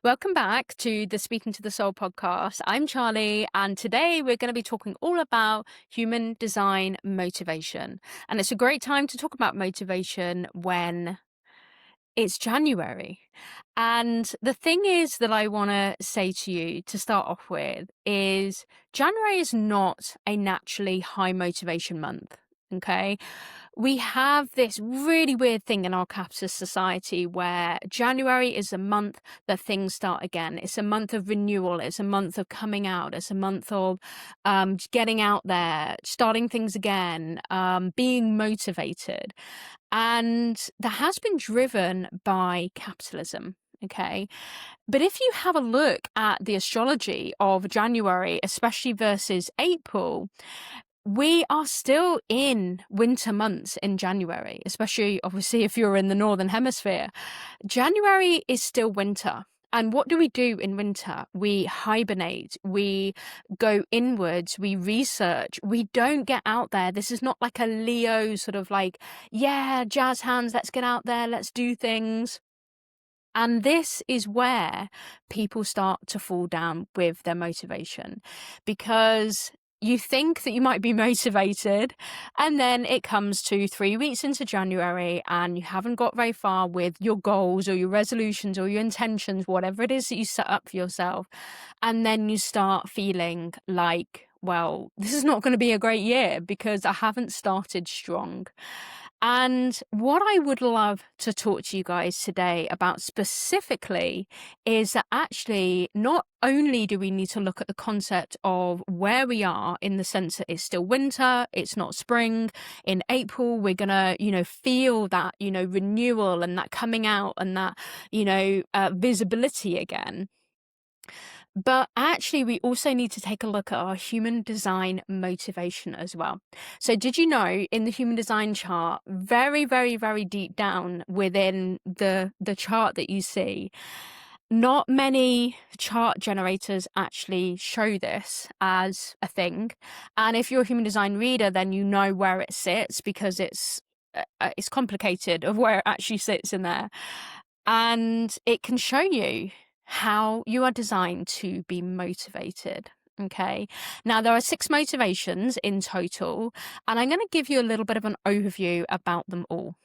Welcome back to the Speaking to the Soul podcast. I'm Charlie, and today we're going to be talking all about human design motivation. And it's a great time to talk about motivation when it's January. And the thing is that I want to say to you to start off with is January is not a naturally high motivation month. Okay. We have this really weird thing in our capitalist society where January is a month that things start again. It's a month of renewal. It's a month of coming out. It's a month of getting out there, starting things again, being motivated. And that has been driven by capitalism. Okay. But if you have a look at the astrology of January, especially versus April, we are still in winter months in January, especially obviously if you're in the Northern Hemisphere. January is still winter. And what do we do in winter? We hibernate, we go inwards, we research, we don't get out there. This is not like a Leo sort of like, yeah, jazz hands, let's get out there, let's do things. And this is where people start to fall down with their motivation, because you think that you might be motivated, and then it comes to 3 weeks into January and you haven't got very far with your goals or your resolutions or your intentions, whatever it is that you set up for yourself. And then you start feeling like, well, this is not going to be a great year because I haven't started strong. And what I would love to talk to you guys today about specifically is that actually not only do we need to look at the concept of where we are in the sense that it's still winter, it's not spring. In April, we're going to, feel that, renewal and that coming out and that, visibility again. But actually, we also need to take a look at our human design motivation as well. So did you know in the human design chart, very, very, very deep down within the chart that you see, not many chart generators actually show this as a thing. And if you're a human design reader, then you know where it sits because it's complicated of where it actually sits in there. And it can show you how you are designed to be motivated. Okay. Now, there are 6 motivations in total, and I'm going to give you a little bit of an overview about them all.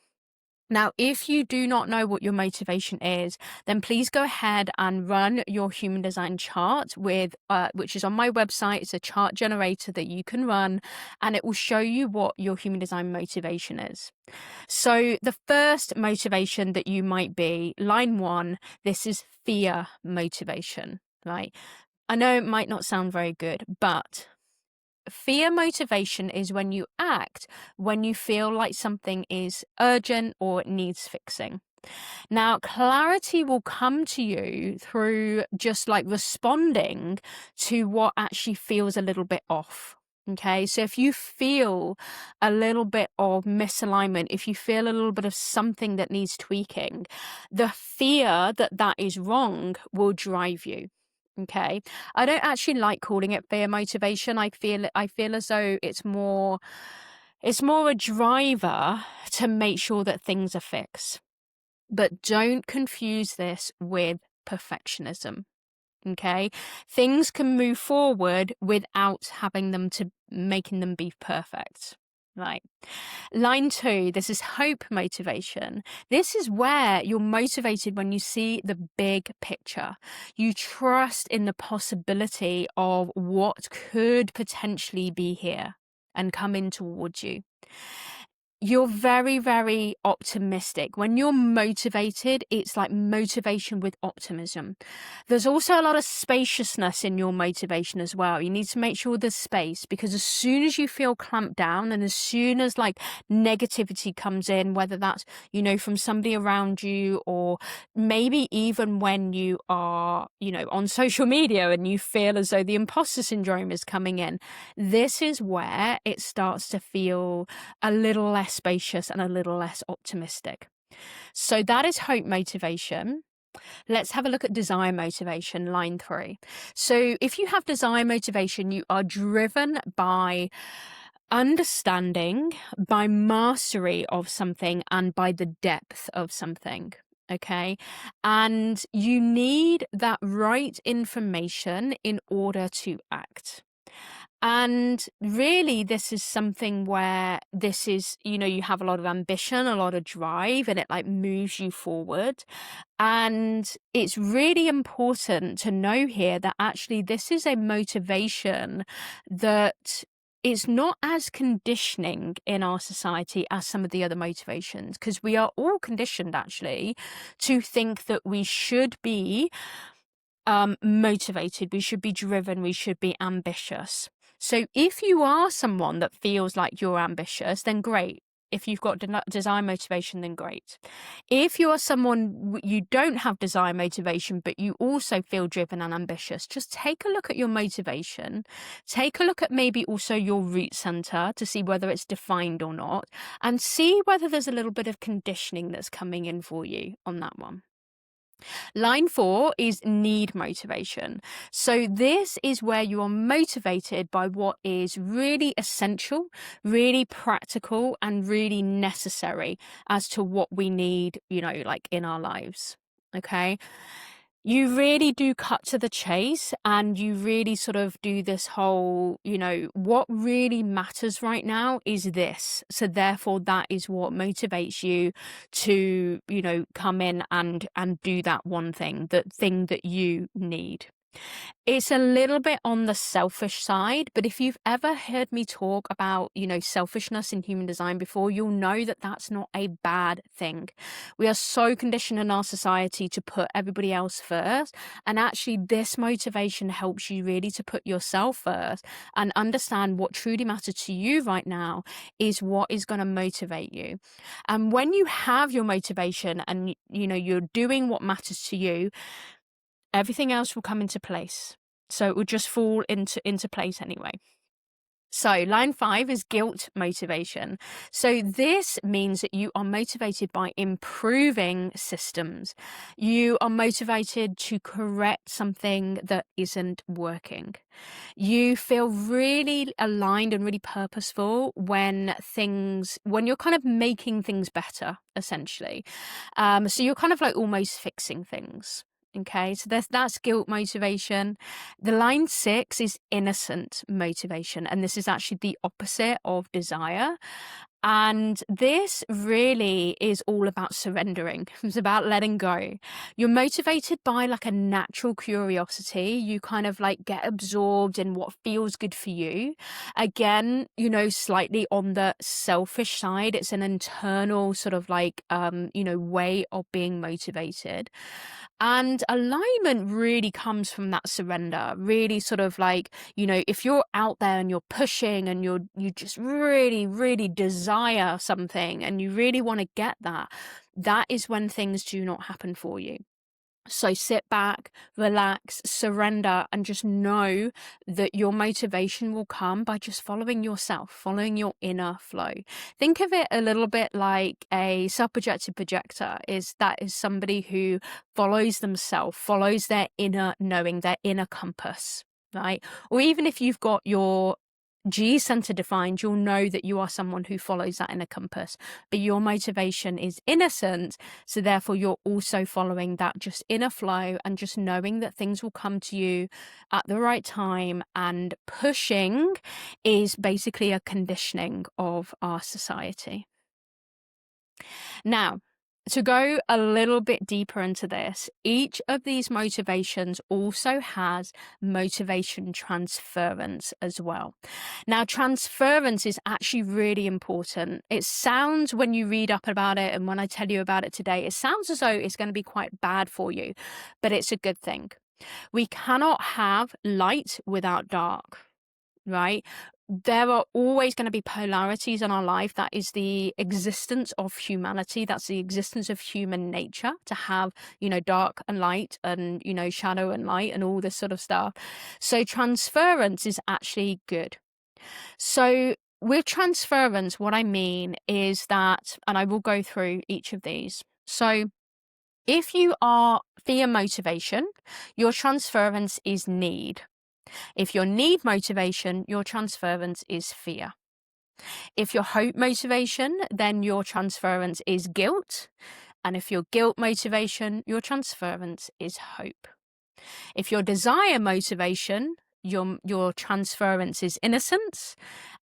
Now, if you do not know what your motivation is, then please go ahead and run your human design chart with, which is on my website. It's a chart generator that you can run, and it will show you what your human design motivation is. So the first motivation that you might be, line 1, this is fear motivation, right? I know it might not sound very good, but fear motivation is when you act when you feel like something is urgent or needs fixing. Now, clarity will come to you through just like responding to what actually feels a little bit off. Okay, so if you feel a little bit of misalignment, if you feel a little bit of something that needs tweaking, the fear that that is wrong will drive you. Okay. I don't actually like calling it fear motivation. I feel as though it's more a driver to make sure that things are fixed. But don't confuse this with perfectionism. Okay. Things can move forward without having them to making them be perfect. Right. Line 2, this is hope motivation. This is where you're motivated when you see the big picture. You trust in the possibility of what could potentially be here and come in towards you. You're very, very optimistic. When you're motivated, it's like motivation with optimism. There's also a lot of spaciousness in your motivation as well. You need to make sure there's space, because as soon as you feel clamped down and as soon as like negativity comes in, whether that's, from somebody around you, or maybe even when you are, on social media and you feel as though the imposter syndrome is coming in, this is where it starts to feel a little less spacious and a little less optimistic. So that is hope motivation. Let's have a look at desire motivation, line 3. So if you have desire motivation, you are driven by understanding, by mastery of something, and by the depth of something. Okay. And you need that right information in order to act. And really, this is something where this is, you have a lot of ambition, a lot of drive, and it like moves you forward. And it's really important to know here that actually this is a motivation that is not as conditioning in our society as some of the other motivations, because we are all conditioned actually to think that we should be motivated, we should be driven, we should be ambitious. So if you are someone that feels like you're ambitious, then great. If you've got desire motivation, then great. If you are someone you don't have desire motivation, but you also feel driven and ambitious, just take a look at your motivation. Take a look at maybe also your root center to see whether it's defined or not, and see whether there's a little bit of conditioning that's coming in for you on that one. Line 4 is need motivation. So this is where you are motivated by what is really essential, really practical, and really necessary as to what we need, like in our lives. Okay. You really do cut to the chase, and you really sort of do this whole, what really matters right now is this. So therefore that is what motivates you to, come in and do that one thing, that thing that you need. It's a little bit on the selfish side, but if you've ever heard me talk about, selfishness in human design before, you'll know that that's not a bad thing. We are so conditioned in our society to put everybody else first. And actually, this motivation helps you really to put yourself first and understand what truly matters to you right now is what is going to motivate you. And when you have your motivation and, you're doing what matters to you, everything else will come into place. So it will just fall into place anyway. So line 5 is guilt motivation. So this means that you are motivated by improving systems. You are motivated to correct something that isn't working. You feel really aligned and really purposeful when you're kind of making things better, essentially. So you're kind of like almost fixing things. Okay, so that's guilt motivation. The line 6 is innocent motivation, and this is actually the opposite of desire. And this really is all about surrendering. It's about letting go. You're motivated by like a natural curiosity. You kind of like get absorbed in what feels good for you. Again, slightly on the selfish side, it's an internal sort of like, way of being motivated. And alignment really comes from that surrender, really sort of like, if you're out there and you're pushing and you just really, really desire something and you really want to get that, that is when things do not happen for you. So sit back, relax, surrender, and just know that your motivation will come by just following yourself, following your inner flow. Think of it a little bit like a self-projected projector. That is somebody who follows themselves, follows their inner knowing, their inner compass, right? Or even if you've got your G center defined, you'll know that you are someone who follows that inner compass, but your motivation is innocent. So therefore you're also following that just inner flow and just knowing that things will come to you at the right time. And pushing is basically a conditioning of our society. Now, to go a little bit deeper into this, each of these motivations also has motivation transference as well. Now, transference is actually really important. It sounds, when you read up about it and when I tell you about it today, it sounds as though it's going to be quite bad for you, but it's a good thing. We cannot have light without dark, right? There are always going to be polarities in our life. That is the existence of humanity. That's the existence of human nature, to have, dark and light and, shadow and light and all this sort of stuff. So transference is actually good. So with transference, what I mean is that, and I will go through each of these. So if you are fear motivation, your transference is need. If your need motivation, your transference is fear. If your hope motivation, then your transference is guilt. And if you're guilt motivation, your transference is hope. If your desire motivation, your transference is innocence.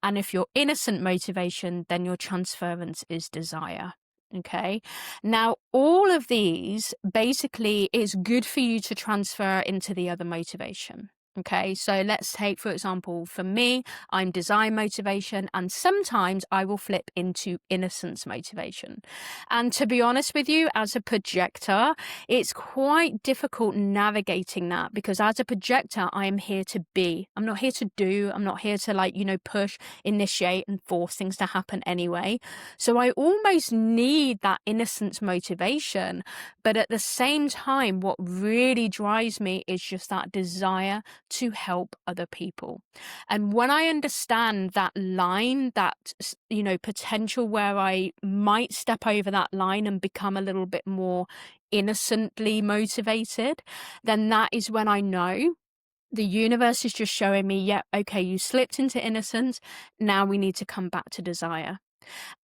And if your innocent motivation, then your transference is desire. Okay. Now, all of these basically is good for you to transfer into the other motivation. Okay, so let's take, for example, for me, I'm desire motivation, and sometimes I will flip into innocence motivation. And to be honest with you, as a projector, it's quite difficult navigating that because as a projector, I am here to be. I'm not here to do. I'm not here to, like, push, initiate, and force things to happen anyway. So I almost need that innocence motivation. But at the same time, what really drives me is just that desire to help other people. And when I understand that line, that, potential where I might step over that line and become a little bit more innocently motivated, then that is when I know the universe is just showing me, yeah, okay, you slipped into innocence. Now we need to come back to desire.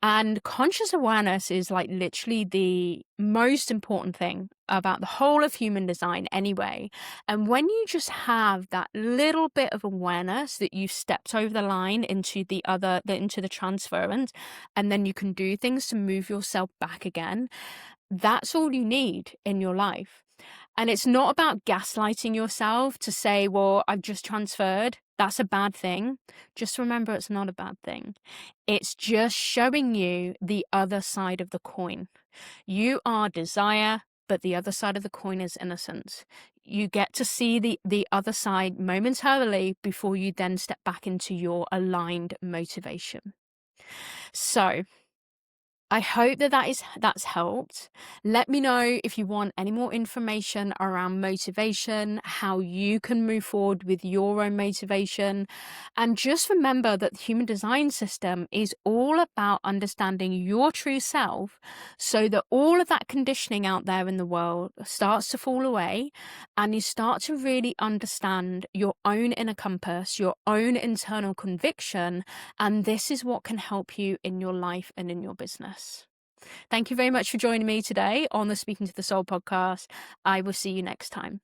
And conscious awareness is like literally the most important thing about the whole of human design anyway. And when you just have that little bit of awareness that you stepped over the line into into the transference, and then you can do things to move yourself back again, that's all you need in your life. And it's not about gaslighting yourself to say, well, I've just transferred. That's a bad thing. Just remember, it's not a bad thing. It's just showing you the other side of the coin. You are desire, but the other side of the coin is innocence. You get to see the other side momentarily before you then step back into your aligned motivation. So I hope that's helped. Let me know if you want any more information around motivation, how you can move forward with your own motivation. And just remember that the human design system is all about understanding your true self so that all of that conditioning out there in the world starts to fall away and you start to really understand your own inner compass, your own internal conviction. And this is what can help you in your life and in your business. Thank you very much for joining me today on the Speaking to the Soul podcast. I will see you next time.